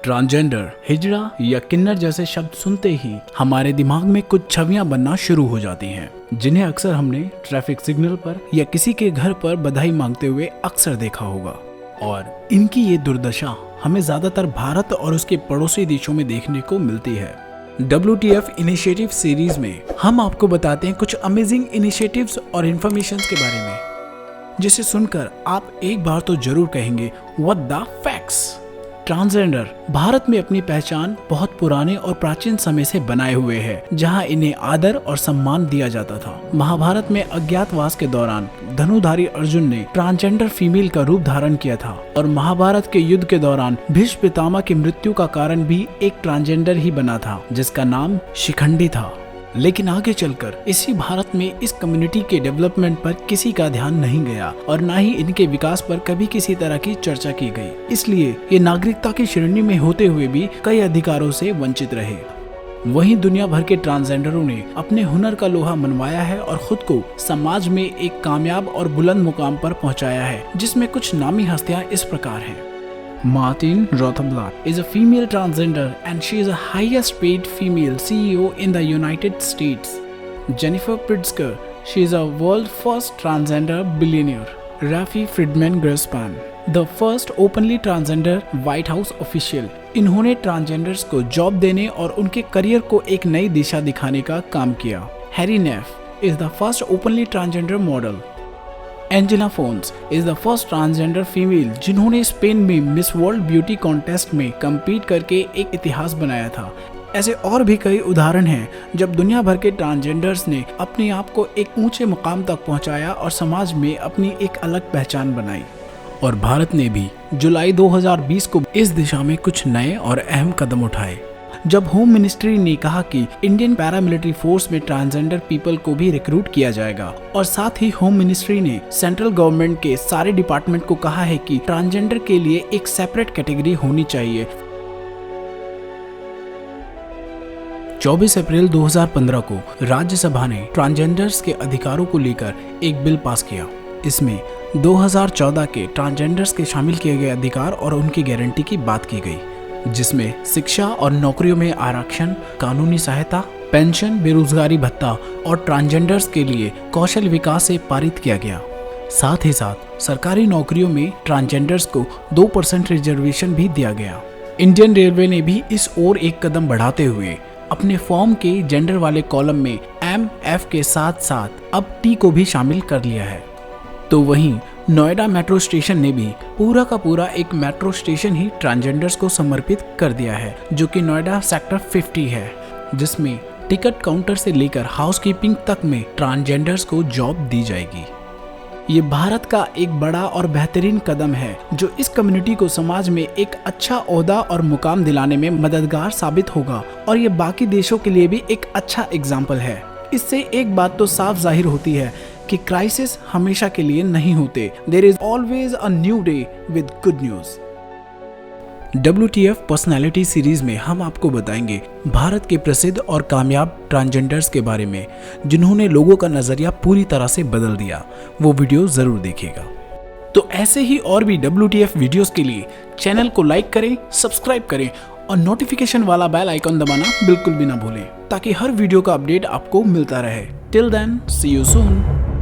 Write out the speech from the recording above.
Transgender, हिजड़ा या किन्नर जैसे शब्द सुनते ही हमारे दिमाग में कुछ छवियां बनना शुरू हो जाती हैं, जिन्हें अक्सर हमने ट्रैफिक सिग्नल पर या किसी के घर पर बधाई मांगते हुए अक्सर देखा होगा। और इनकी ये दुर्दशा हमें ज्यादातर भारत और उसके पड़ोसी देशों में देखने को मिलती है। WTF इनिशिएटिव सीरीज में हम आपको बताते हैं कुछ अमेजिंग इनिशिएटिव्स और इन्फॉर्मेशन के बारे में, जिसे सुनकर आप एक बार तो जरूर कहेंगे what the facts. Transgender Bharat में अपनी पहचान बहुत पुराने और प्राचीन समय से बनाए हुए है, जहां इन्हें आदर और सम्मान दिया जाता था। महाभारत में अज्ञातवास के दौरान धनुधारी अर्जुन ने ट्रांसजेंडर फीमेल का रूप धारण किया था और महाभारत के युद्ध के दौरान भीष्म पितामह की मृत्यु का कारण भी एक ट्रांसजेंडर ही बना था, जिसका नाम शिखंडी था। लेकिन आगे चलकर इसी भारत में इस कम्युनिटी के डेवलपमेंट पर किसी का ध्यान नहीं गया और न ही इनके विकास पर कभी किसी तरह की चर्चा की गई। इसलिए ये नागरिकता की श्रेणी में होते हुए भी कई अधिकारों से वंचित रहे। वहीं दुनिया भर के ट्रांसजेंडरों ने अपने हुनर का लोहा मनवाया है और खुद को समाज में एक कामयाब और बुलंद मुकाम पर पहुंचाया है, जिसमें कुछ नामी हस्तियां इस प्रकार हैं। Martin Rothblatt is a female transgender and she is the highest paid female CEO in the United States. Jennifer Pritzker, she is a world first transgender billionaire. Rafi Friedman Greenspan, the first openly transgender White House official. इन्होंने transgenders को job देने और उनके career को एक नई दिशा दिखाने का काम किया। Hari Nef is the first openly transgender model. Angela Ponce is the first transgender female जिन्होंने स्पेन में मिस वर्ल्ड ब्यूटी कॉन्टेस्ट में कम्पीट करके एक इतिहास बनाया था। ऐसे और भी कई उदाहरण हैं जब दुनिया भर के ट्रांसजेंडर्स ने अपने आप को एक ऊंचे मुकाम तक पहुंचाया और समाज में अपनी एक अलग पहचान बनाई। और भारत ने भी जुलाई 2020 को इस दिशा में कुछ नए और अहम कदम उठाए, जब होम मिनिस्ट्री ने कहा कि इंडियन पैरामिलिट्री फोर्स में ट्रांसजेंडर पीपल को भी रिक्रूट किया जाएगा। और साथ ही होम मिनिस्ट्री ने सेंट्रल गवर्नमेंट के सारे डिपार्टमेंट को कहा है कि ट्रांसजेंडर के लिए एक सेपरेट कैटेगरी होनी चाहिए। 24 अप्रैल 2015 को राज्यसभा ने ट्रांसजेंडर्स के अधिकारों को लेकर एक बिल पास किया। इसमें 2014 के ट्रांसजेंडर्स के शामिल किए गए अधिकार और उनकी गारंटी की बात की गई, जिसमें शिक्षा और नौकरियों में आरक्षण, कानूनी सहायता, पेंशन, बेरोजगारी भत्ता और ट्रांसजेंडर्स के लिए कौशल विकास से पारित किया गया। साथ ही साथ सरकारी नौकरियों में ट्रांसजेंडर्स को 2% रिजर्वेशन भी दिया गया। इंडियन रेलवे ने भी इस ओर एक कदम बढ़ाते हुए अपने फॉर्म के जेंडर वाले कॉलम में MF के साथ साथ अब T को भी शामिल कर लिया है। तो वहीं नोएडा मेट्रो स्टेशन ने भी पूरा का पूरा एक मेट्रो स्टेशन ही ट्रांसजेंडर्स को समर्पित कर दिया है, जो कि नोएडा सेक्टर 50 है, जिसमें टिकट काउंटर से लेकर हाउसकीपिंग तक में ट्रांसजेंडर्स को जॉब दी जाएगी। ये भारत का एक बड़ा और बेहतरीन कदम है, जो इस कम्युनिटी को समाज में एक अच्छा ओहदा और मुकाम दिलाने में मददगार साबित होगा और ये बाकी देशों के लिए भी एक अच्छा एग्जाम्पल है। इससे एक बात तो साफ जाहिर होती है कि क्राइसिस हमेशा के लिए नहीं होते। There is always a new day with good news. WTF personality series में हम आपको बताएंगे भारत के प्रसिद्ध और कामयाब ट्रांसजेंडर्स के बारे में, जिन्होंने लोगों का नजरिया पूरी तरह से बदल दिया। वो वीडियो जरूर देखिएगा। तो ऐसे ही और भी WTF वीडियोस के लिए चैनल को लाइक करें, सब्सक्राइब करें और नोटिफिकेशन वाला बेल आइकॉन दबाना बिल्कुल भी ना भूलें, ताकि हर वीडियो का अपडेट आपको मिलता रहे। Till then, see you soon.